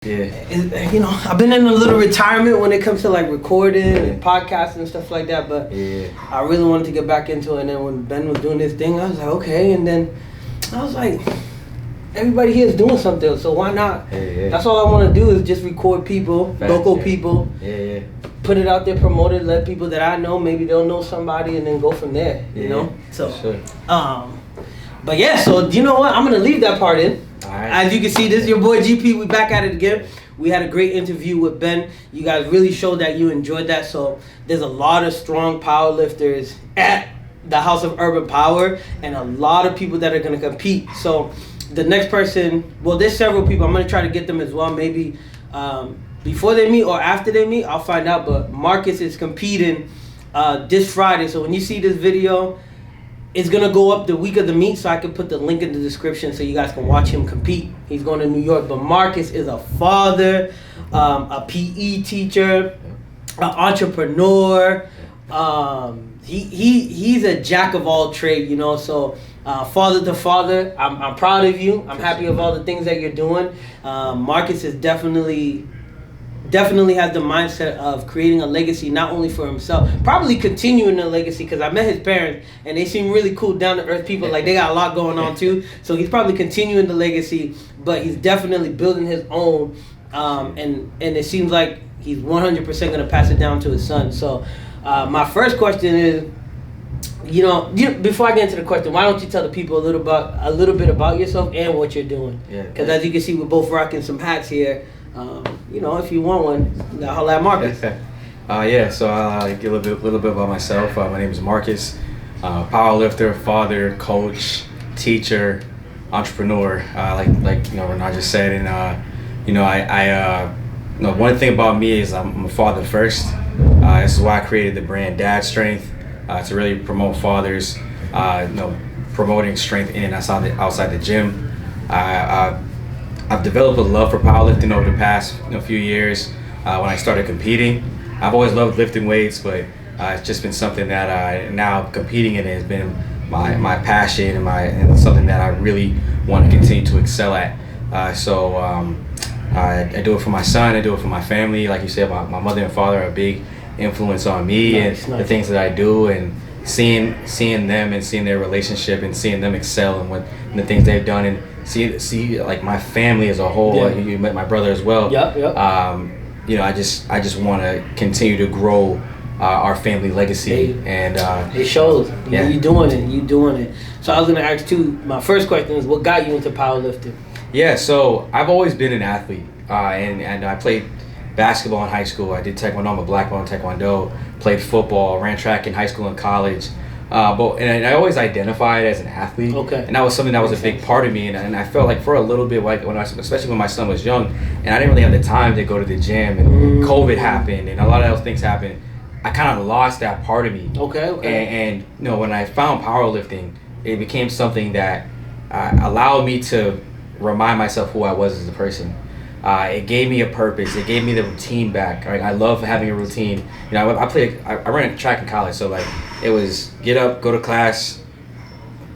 Yeah. I've been in a little retirement when it comes to like recording and podcasting and stuff like that, but I really wanted to get back into it. And then when Ben was doing this thing, I was like, okay. And then I was like, everybody here is doing something, so why not? That's all I want to do is just record people, local people. Put it out there, promote it, let people that I know, maybe they'll know somebody, and then go from there. You know. So, but yeah. So you know what? I'm gonna leave that part in. Right. As you can see, this is your boy GP. We back at it again. We had a great interview with Ben. You guys really showed that you enjoyed that. So there's a lot of strong powerlifters at the House of Urban Power, and a lot of people that are gonna compete. So the next person, well, there's several people. I'm gonna try to get them as well. Maybe before they meet or after they meet, I'll find out. But Marcus is competing this Friday. So when you see this video, it's going to go up the week of the meet, so I can put the link in the description so you guys can watch him compete. He's going to New York. But Marcus is a father, a PE teacher, an entrepreneur. He's a jack of all trades, so father to father, I'm proud of you. I'm happy of all the things that you're doing. Marcus is definitely has the mindset of creating a legacy, not only for himself, probably continuing the legacy, because I met his parents and they seem really cool, down to earth people. Like, they got a lot going on too. So he's probably continuing the legacy, but he's definitely building his own. And it seems like he's 100% going to pass it down to his son. So my first question is, before I get into the question, why don't you tell the people a little bit about yourself and what you're doing? Because as you can see, we're both rocking some hats here. If you want one, holla at Marcus. So I'll give a little bit about myself. My name is Marcus, powerlifter, father, coach, teacher, entrepreneur. Like Renard just said, and one thing about me is I'm a father first. This is why I created the brand Dad Strength, to really promote fathers, promoting strength in and outside the gym. I've developed a love for powerlifting over the past few years. When I started competing, I've always loved lifting weights, but it's just been something that now competing in has been my passion and something that I really want to continue to excel at. I do it for my son, I do it for my family. Like you said, my mother and father are a big influence on me and the things that I do, and seeing them and seeing their relationship and seeing them excel and the things they've done, and see like my family as a whole. Like, you met my brother as well. I just want to continue to grow our family legacy, and it shows. You doing it. So I was gonna ask too. My first question is, what got you into powerlifting? So I've always been an athlete, and I played basketball in high school. I did taekwondo. I'm a black belt in taekwondo. Played football, ran track in high school and college. And I always identified as an athlete, and that was something that was a big part of me. And I felt like for a little bit, like especially when my son was young, and I didn't really have the time to go to the gym, and COVID happened, and a lot of those things happened. I kind of lost that part of me. And when I found powerlifting, it became something that allowed me to remind myself who I was as a person. It gave me a purpose. It gave me the routine back. Right? I love having a routine. I ran track in college, so like it was get up, go to class,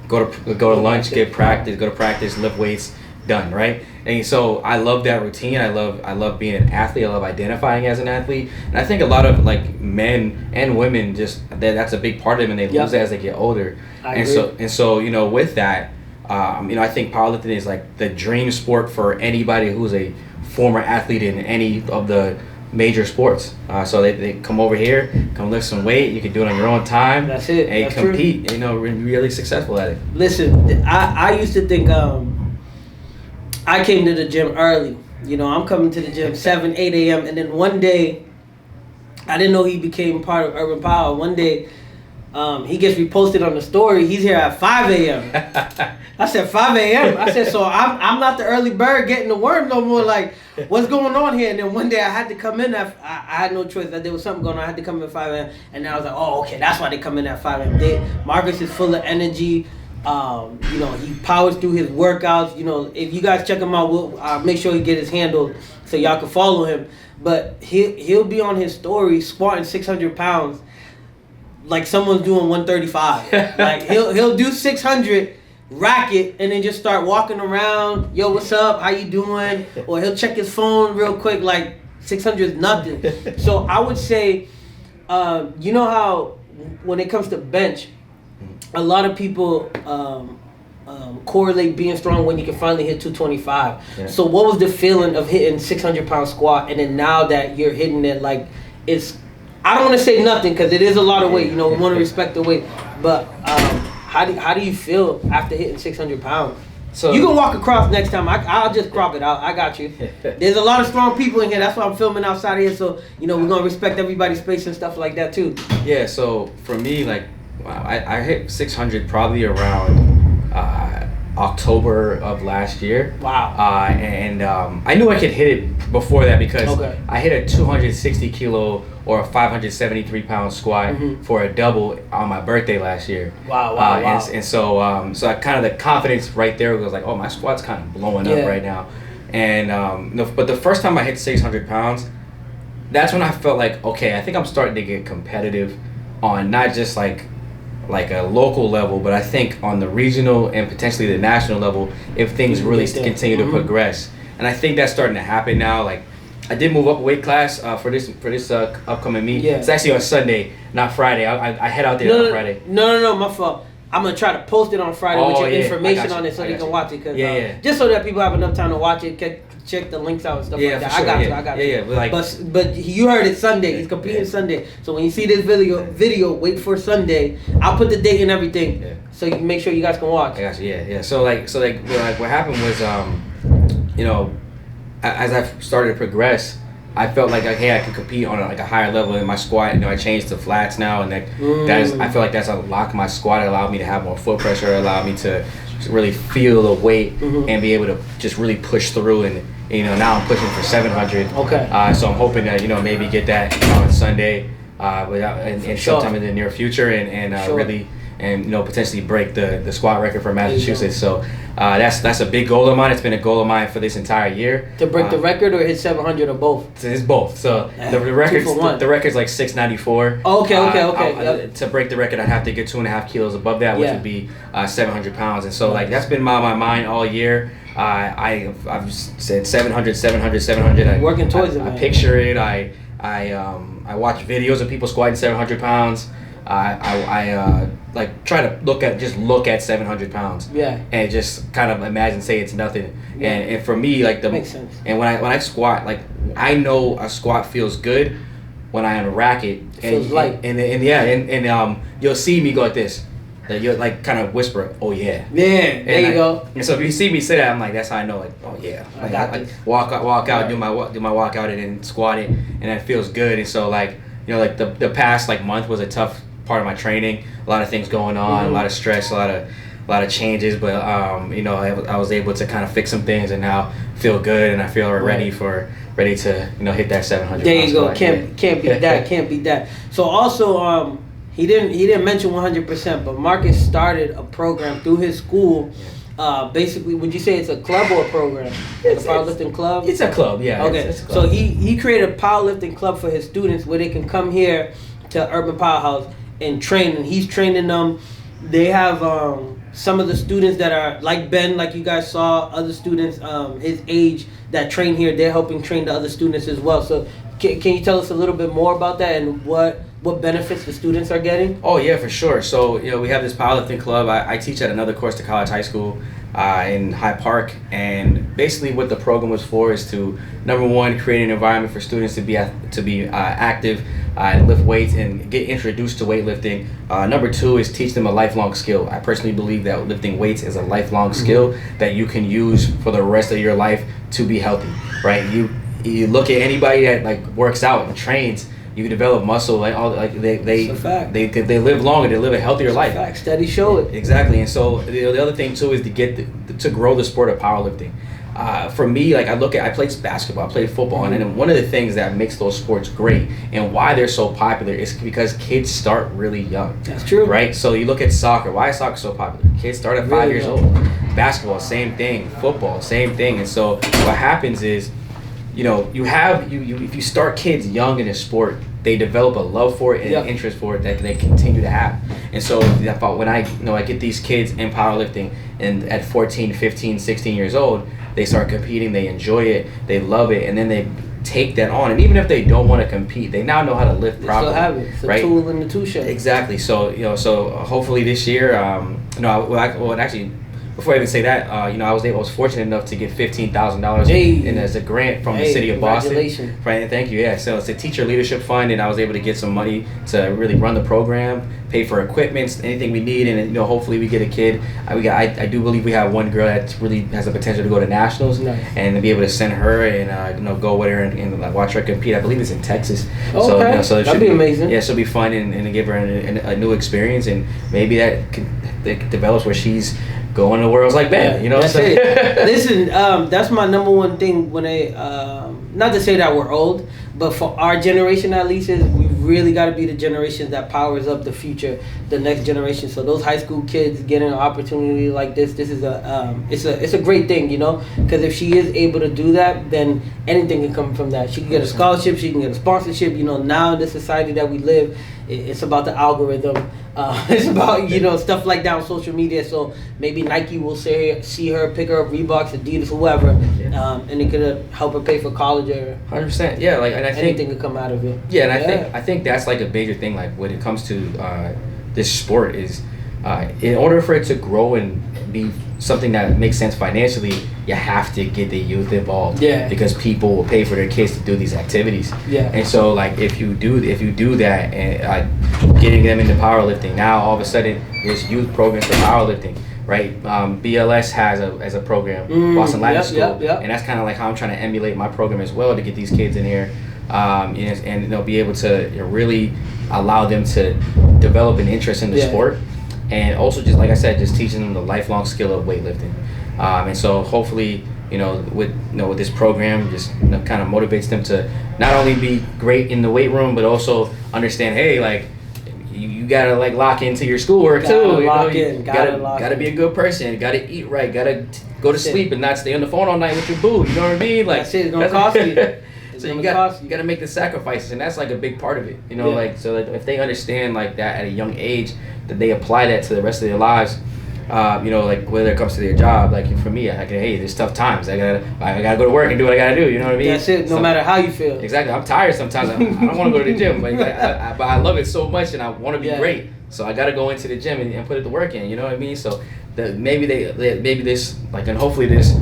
go to lunch, go to practice, lift weights, done. Right? And so I love that routine. I love being an athlete. I love identifying as an athlete. And I think a lot of like men and women that's a big part of them, and they lose that as they get older. So with that, I think powerlifting is like the dream sport for anybody who's a former athlete in any of the major sports. So they come over here, come lift some weight. You can do it on your own time. That's it. And That's compete. True. Really successful at it. Listen, I used to think I came to the gym early. I'm coming to the gym 7, 8 a.m. And then one day, I didn't know he became part of Urban Power. One day, he gets reposted on the story. He's here at 5 a.m. I said 5 a.m. I said, so I'm not the early bird getting the worm no more. Like, what's going on here? And then one day I had to come in I had no choice. There was something going on. I had to come in at 5 a.m. And then I was like, oh, okay, that's why they come in at 5 a.m. Marcus is full of energy. He powers through his workouts. If you guys check him out, we'll make sure he get his handle so y'all can follow him. But he'll be on his story squatting 600 pounds like someone's doing 135. Like he'll do 600 racket and then just start walking around. Yo, what's up? How you doing? Or he'll check his phone real quick, like 600 is nothing. So I would say, you know how when it comes to bench, a lot of people correlate being strong when you can finally hit 225. Yeah. So what was the feeling of hitting 600-pound squat, and then now that you're hitting it like it's, I don't want to say nothing because it is a lot of weight. You know, we want to respect the weight, but how do you feel after hitting 600 pounds? So you can walk across next time. I'll just crop it out. I got you. There's a lot of strong people in here. That's why I'm filming outside of here. So you know we're gonna respect everybody's space and stuff like that too. Yeah. So for me, like, I hit 600 probably around October of last year. Wow. I knew I could hit it before that because I hit a 260 kilo or a 573 pound squat for a double on my birthday last year. Wow. And so I kind of, the confidence right there was like, oh, my squat's kind of blowing up right now. And but the first time I hit 600 pounds, that's when I felt like, okay, I think I'm starting to get competitive on not just like a local level, but I think on the regional and potentially the national level, if things really continue to progress. And I think that's starting to happen now. Like, I did move up a weight class for this upcoming meet. Yeah. It's actually on Sunday, not Friday. I head out there on Friday. No, my fault. I'm gonna try to post it on Friday with your information on it so they can watch it. Cause, just so that people have enough time to watch it, check the links out and stuff like that. Sure. I got you. But you heard it Sunday. He's competing Sunday. So when you see this video, wait for Sunday. I'll put the date and everything so you can make sure you guys can watch. I got you. Yeah. So like what happened was you know, as I started to progress, I felt like, hey, I could compete on a higher level in my squat. You know, I changed to flats now, and that is, I feel like that's unlocked my squat. It allowed me to have more foot pressure. It allowed me to really feel the weight and be able to just really push through. And you know, now I'm pushing for 700. Okay. So I'm hoping that, you know, maybe get that on Sunday, and sometime in the near future, and really, and you know, potentially break the squat record for Massachusetts. So that's a big goal of mine. It's been a goal of mine for this entire year. To break the record or hit 700 or both? It's both. So the record's like 694. Okay. To break the record, I'd have to get 2.5 kilos above that, which would be 700 pounds. And so like that's been my mind all year. I've said 700. Working towards it. I picture it. I watch videos of people squatting 700 pounds. I like try to look at 700 pounds. Yeah. And just kind of imagine, say it's nothing. Yeah. And for me, like makes sense. And when I squat, like I know a squat feels good when I unrack it. It feels light. And you'll see me go like this. That you'll like kind of whisper, oh yeah. Yeah, there you go. And so if you see me say that, I'm like, that's how I know, like, oh yeah. I got this. Walk out, do my walkout, and then squat it, and that feels good. And so like, you know, like the past like month was a tough part of my training. A lot of things going on, a lot of stress, a lot of changes. But you know, I was able to kind of fix some things, and now feel good, and I feel ready to, you know, hit that 700. There you go. Can't beat that. Can't beat that. So also He didn't mention 100%, but Marcus started a program through his school. Basically, would you say it's a club or a program? It's a powerlifting club? It's a club, yeah. Okay, it's a club. So he created a powerlifting club for his students where they can come here to Urban Powerhouse and train. And he's training them. They have some of the students that are like Ben, like you guys saw, other students his age that train here. They're helping train the other students as well. So can you tell us a little bit more about that and what benefits the students are getting? Oh yeah, for sure. So, you know, we have this powerlifting club. I teach at another course to College High School in Hyde Park, and basically what the program was for is to, number one, create an environment for students to be active, lift weights, and get introduced to weightlifting. Number two is teach them a lifelong skill. I personally believe that lifting weights is a lifelong skill that you can use for the rest of your life to be healthy, right? You look at anybody that like works out and trains. You can develop muscle, like all, like they live longer, they live a healthier life. Fact. Studies show it. Exactly, and so the other thing too is to grow the sport of powerlifting. For me, like I played basketball, I played football, and then one of the things that makes those sports great and why they're so popular is because kids start really young. That's true. Right? So you look at soccer. Why is soccer so popular? Kids start at 5 years old. Basketball, same thing. Football, same thing. And so what happens is, if you start kids young in a sport, they develop a love for it and an interest for it that they continue to have. And so when I get these kids in powerlifting, and at 14, 15, 16 years old, they start competing, they enjoy it, they love it, and then they take that on. And even if they don't want to compete, they now know how to lift properly. Still have it. It's a tool in the tool shed. Exactly. So so hopefully this year, actually, before I even say that, I was fortunate enough to get $15,000 in as a grant from the city of Boston. Congratulations. Right, thank you. Yeah, so it's a teacher leadership fund, and I was able to get some money to really run the program, pay for equipment, anything we need, and hopefully we get a kid. I do believe we have one girl that really has the potential to go to nationals, and to be able to send her and go with her and watch her compete. I believe it's in Texas. Okay. So it that'd be amazing. Yeah, it'll be fun and give her a new experience, and maybe that develops where she's going to worlds like that, That's it. Listen, that's my number one thing when not to say that we're old, but for our generation at least, is we really got to be the generation that powers up the future, the next generation. So those high school kids getting an opportunity like this is it's a great thing, because if she is able to do that, then anything can come from that. She can get a scholarship, she can get a sponsorship. Now in the society that we live, it's about the algorithm. It's about stuff like that on social media. So maybe Nike will see her, pick her up, Reeboks, Adidas, whoever, and it could help her pay for college or 100%. Yeah, and I think anything could come out of it. Yeah, and I think that's like a major thing. Like when it comes to this sport is, in order for it to grow and be something that makes sense financially, you have to get the youth involved. Yeah. Because people will pay for their kids to do these activities. Yeah. And so like if you do that and getting them into powerlifting, now all of a sudden there's youth programs for powerlifting. Right, BLS has a program, Boston Latin School, and that's kind of like how I'm trying to emulate my program as well to get these kids in here, and they'll be able to really allow them to develop an interest in the sport, and also just like I said, just teaching them the lifelong skill of weightlifting, and so hopefully with this program just kind of motivates them to not only be great in the weight room but also understand, hey, like, you gotta like lock into your schoolwork too. Gotta be a good person. Gotta eat right. Gotta go to sleep and not stay on the phone all night with your boo. You know what I mean? Like that's it. It's gonna cost you. So you gotta make the sacrifices, and that's like a big part of it. So like if they understand like that at a young age, that they apply that to the rest of their lives. Like whether it comes to their job, like for me, hey, there's tough times. I gotta go to work and do what I gotta do. You know what I mean? That's it. No matter how you feel. Exactly. I'm tired sometimes. I don't want to go to the gym, but I love it so much, and I want to be great. So I gotta go into the gym and put the work in. You know what I mean? So maybe this and hopefully this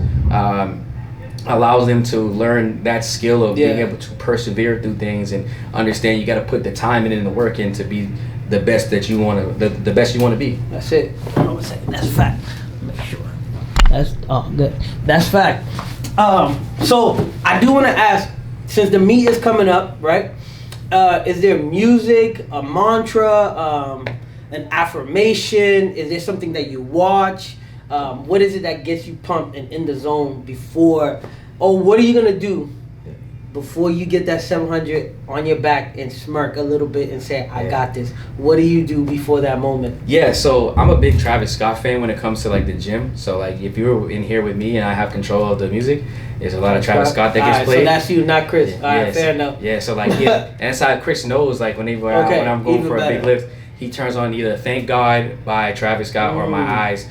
allows them to learn that skill of being able to persevere through things and understand you got to put the time in and the work in to be the best that you want to the best you want to be. That's it. Hold on a second. That's fact. Make sure. That's good. That's fact. So I do want to ask, since the meet is coming up, right? Is there music, a mantra, an affirmation? Is there something that you watch? What is it that gets you pumped and in the zone before? Or what are you gonna do before you get that 700 on your back and smirk a little bit and say, I got this? What do you do before that moment? Yeah, so I'm a big Travis Scott fan when it comes to like the gym. So like if you're in here with me and I have control of the music, there's a lot of Travis Scott that gets played. So that's you, not Chris. Fair enough. Yeah, so like and that's how Chris knows, like when I'm going for a big lift, he turns on either Thank God by Travis Scott or My Eyes.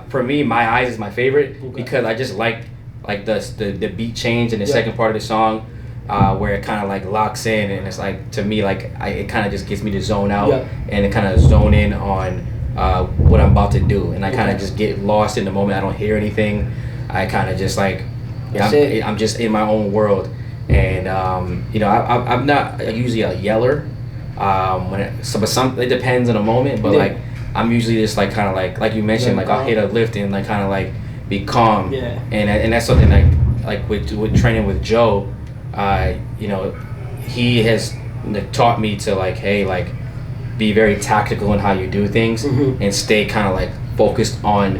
For me, My Eyes is my favorite because I just like the beat change in the second part of the song, where it kind of like locks in, and it's like, to me, like it kind of just gets me to zone out and it kind of zone in on what I'm about to do, and I kind of just get lost in the moment. I don't hear anything. I kind of just like I'm just in my own world, and I'm not usually a yeller. It depends on the moment, but like I'm usually just like kind of like you mentioned, like I'll hit a lift and like kind of like be calm. Yeah. And that's something like with training with Joe, he has taught me to like, hey, like be very tactical in how you do things and stay kind of like focused on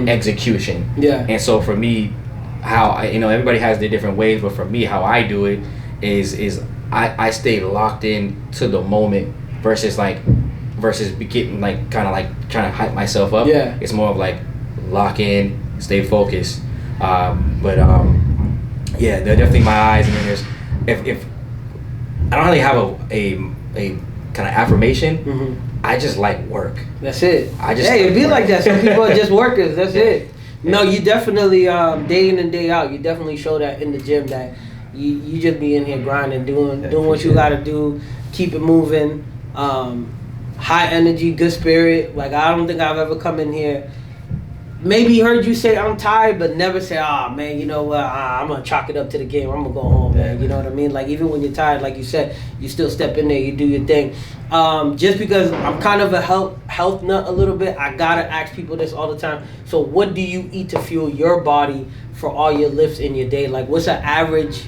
execution. Yeah. And so for me, how everybody has their different ways, but for me, how I do it is I stay locked in to the moment versus getting like kind of like trying to hype myself up. Yeah. It's more of like lock in, stay focused. And Yeah, they're definitely my eyes. And then there's if I don't really have a kind of affirmation. Mm-hmm. I just like work. That's it. It'd be work. like that. Some people are just workers. That's it. No, you definitely day in and day out. You definitely show that in the gym that you just be in here grinding, doing what you got to do, keep it moving. High energy, good spirit. Like I don't think I've ever come in here. Maybe heard you say I'm tired, but never say, "Ah, man, you know what? I'm gonna chalk it up to the game. I'm gonna go home, man." You know what I mean? Like even when you're tired, like you said, you still step in there, you do your thing. Just because I'm kind of a health nut a little bit, I gotta ask people this all the time. So, what do you eat to fuel your body for all your lifts in your day? Like, what's an average?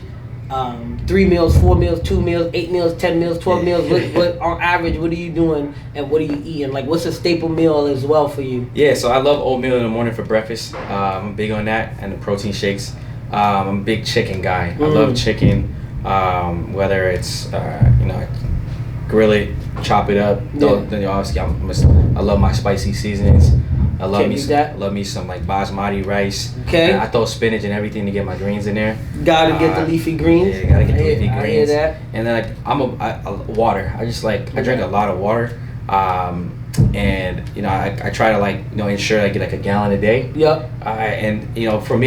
3 meals, 4 meals, 2 meals, 8 meals, 10 meals, 12 meals. What on average? What are you doing and what are you eating? Like, what's a staple meal as well for you? Yeah, so I love oatmeal in the morning for breakfast. I'm big on that, and the protein shakes. I'm a big chicken guy. I love chicken, whether it's grill it, chop it up. Then obviously I love my spicy seasonings. I love me some like basmati rice. Okay. And I throw spinach and everything to get my greens in there. Gotta get the leafy greens. Yeah, gotta get the leafy greens. I hear that. And then like water. I just like I drink a lot of water. And I try to ensure I get like a gallon a day. Yep. And for me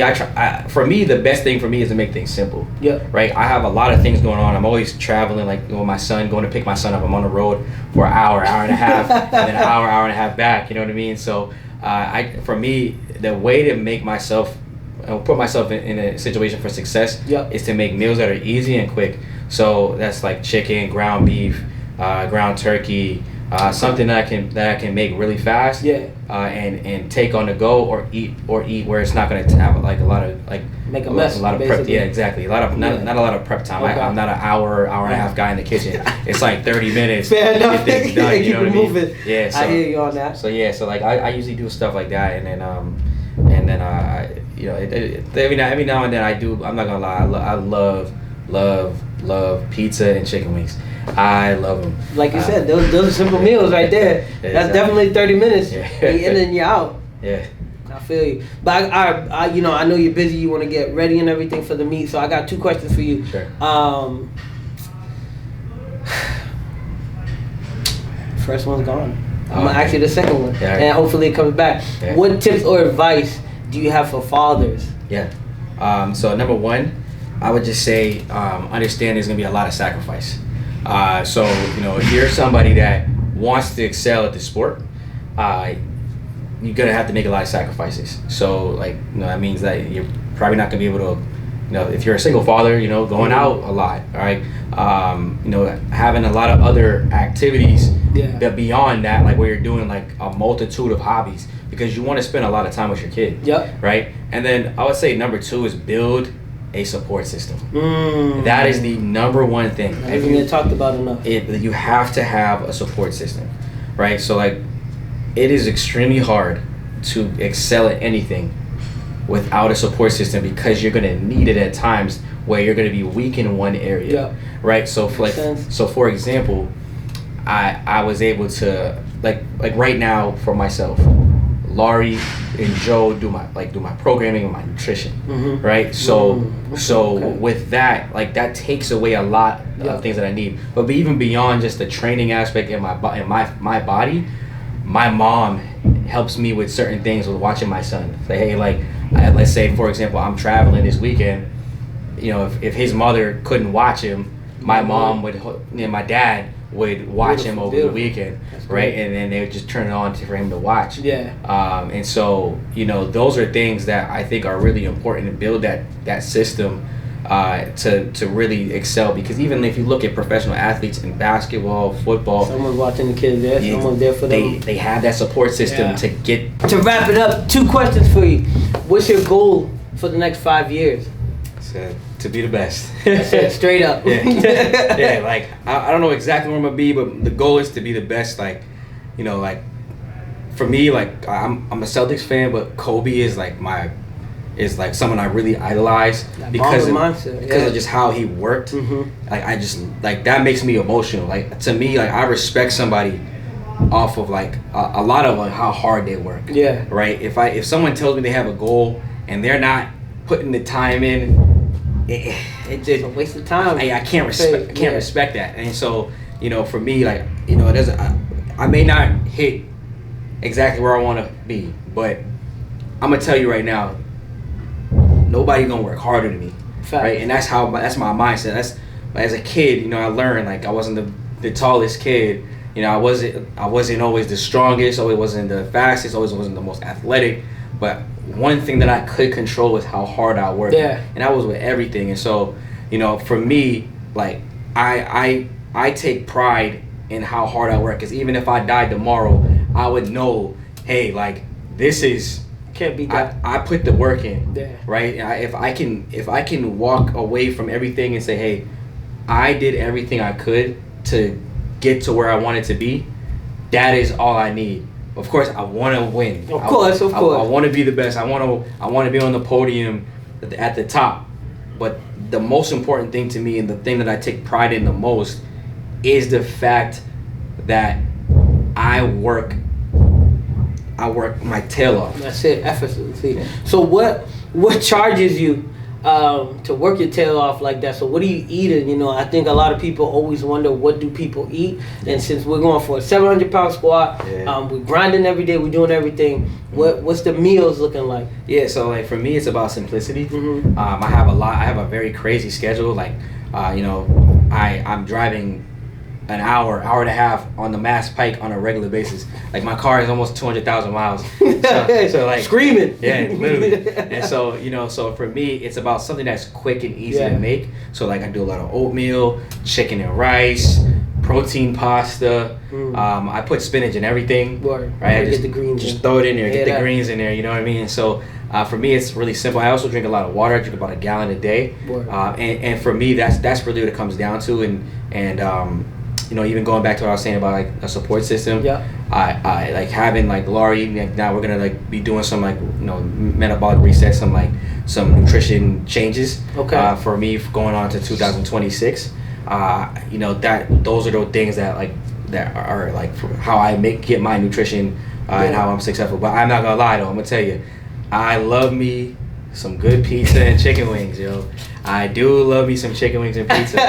the best thing for me is to make things simple. Yep. Right. I have a lot of things going on. I'm always traveling. Like my son, going to pick my son up. I'm on the road for an hour and a half, and then an hour and a half back. You know what I mean? So for me, the way to make myself put myself in a situation for success is to make meals that are easy and quick. So that's like chicken, ground beef, ground turkey. Something that I can make really fast, and take on the go or eat where it's not going to have like a lot of like make a mess. A lot of basically. prep. Yeah, exactly. Not a lot of prep time. Okay. I'm not an hour and a half guy in the kitchen. It's like 30 minutes. Fair enough. Things done, you know what I mean? Moving. Yeah. So, I hear you on that. So so like I usually do stuff like that, and then every now and then I do. I'm not gonna lie. I love pizza and chicken wings. I love them. Like you said, those are simple meals right there. That's definitely 30 minutes. Yeah. You're in and you're out. Yeah. I feel you. But I know you're busy. You want to get ready and everything for the meet. So I got 2 questions for you. Sure. First one's gone. I'm gonna ask you the second one, and hopefully it comes back. Yeah. What tips or advice do you have for fathers? Yeah. So number 1, I would just say understand there's gonna be a lot of sacrifice. So if you're somebody that wants to excel at the sport, you're gonna have to make a lot of sacrifices. So that means that you're probably not gonna be able to, if you're a single father, going out a lot, all right, having a lot of other activities that beyond that, like where you're doing like a multitude of hobbies, because you want to spend a lot of time with your kid. Yep. Right. And then I would say number 2 is build a support system. That is the number 1 thing. I haven't even talked about enough. You have to have a support system, right? So it is extremely hard to excel at anything without a support system, because you're gonna need it at times where you're gonna be weak in one area, right? So for example, I was able to like right now for myself, Laurie and Joe do my programming and my nutrition, right? So with that, that takes away a lot of things that I need. But even beyond just the training aspect in my body, my mom helps me with certain things with watching my son. Say, hey, let's say for example, I'm traveling this weekend. If his mother couldn't watch him, my mom would, my dad would watch him over the weekend, right? And then they would just turn it on for him to watch. Yeah. And so, those are things that I think are really important to build that system to really excel. Because even if you look at professional athletes in basketball, football, someone's watching the kids there, someone's there for them. They have that support system to get. To wrap it up, 2 questions for you. What's your goal for the next 5 years? To be the best. Straight up. Yeah. I don't know exactly where I'm gonna be, but the goal is to be the best. For me, I'm a Celtics fan, but Kobe is someone I really idolize because of just how he worked. I just that makes me emotional. To me, I respect somebody off of a lot of how hard they work. Yeah. Right. If someone tells me they have a goal and they're not putting the time in, it's just a waste of time. I can't respect that. And so, for me, like, it doesn't. I may not hit exactly where I want to be, but I'm gonna tell you right now, nobody's gonna work harder than me, right? And that's my mindset. That's as a kid, I learned, like, I wasn't the tallest kid. I wasn't always the strongest, always wasn't the fastest, always wasn't the most athletic. But one thing that I could control was how hard I worked. Yeah. And that was with everything. And so, for me, like, I take pride in how hard I work. Because even if I died tomorrow, I would know, hey, like, this is... Can't be that. I put the work in, yeah. Right? If I can walk away from everything and say, hey, I did everything I could to get to where I wanted to be, that is all I need. Of course, I want to win. Of course. I want to be the best. I want to be on the podium at the top. But the most important thing to me, and the thing that I take pride in the most, is the fact that I work my tail off. That's it, effortlessly. So what charges you to work your tail off like that? So what are you eating? I think a lot of people always wonder, what do people eat? And since we're going for a 700-pound squat, we're grinding every day, we're doing everything. What's the meals looking like? Yeah, so like for me, it's about simplicity. Mm-hmm. I have a very crazy schedule. Like, I'm driving an hour and a half on the Mass Pike on a regular basis. Like, my car is almost 200,000 miles. So like screaming. Yeah, literally. And so, so for me, it's about something that's quick and easy to make. So like, I do a lot of oatmeal, chicken and rice, protein pasta. I put spinach in everything. Word. Right? Get the greens. Just throw it in there. Get the greens in there. You know what I mean? And so for me, it's really simple. I also drink a lot of water. I drink about 1 gallon a day. And for me, that's really what it comes down to. And even going back to what I was saying about, like, a support system. Yeah. I like having, like, Laurie. Like, now we're gonna, like, be doing some, like, metabolic reset, some nutrition changes. Okay. For me, going on to 2026. Those are the things that are like how I get my nutrition and how I'm successful. But I'm not gonna lie though. I'm gonna tell you, I love me some good pizza and chicken wings, yo. I do love me some chicken wings and pizza,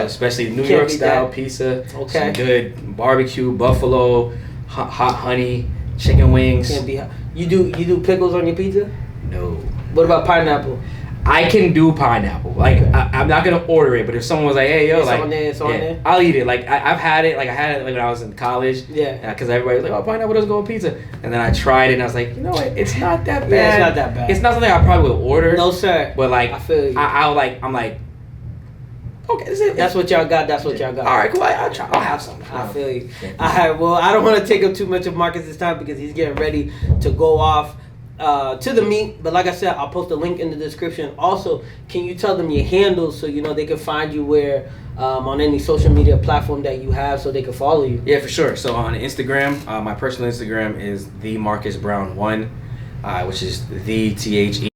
especially New York style pizza. Okay. Some good barbecue, buffalo, hot honey, chicken wings. Can't be. You do pickles on your pizza? No. What about pineapple? I can do pineapple. Like, I'm not gonna order it, but if someone was like, "Hey, yo," it's on there. I'll eat it. Like, I've had it. Like, I had it when I was in college. Yeah. Because everybody was like, "Oh, pineapple doesn't go on pizza," and then I tried it, and I was like, you know what? It's not that bad. Yeah, it's not that bad. It's not something I probably would order. No, sir. But like, I feel you. I'm like, okay, that's what y'all got. That's what y'all got. All right, cool. I'll try. I'll have some. I feel you. All right. Well, I don't want to take up too much of Marcus this time because he's getting ready to go off to the meet. But like I said, I'll post a link in the description. Also, can you tell them your handles so they can find you where on any social media platform that you have so they can follow you? Yeah, for sure. So on Instagram, my personal Instagram is the Marcus Brown 1, which is the THE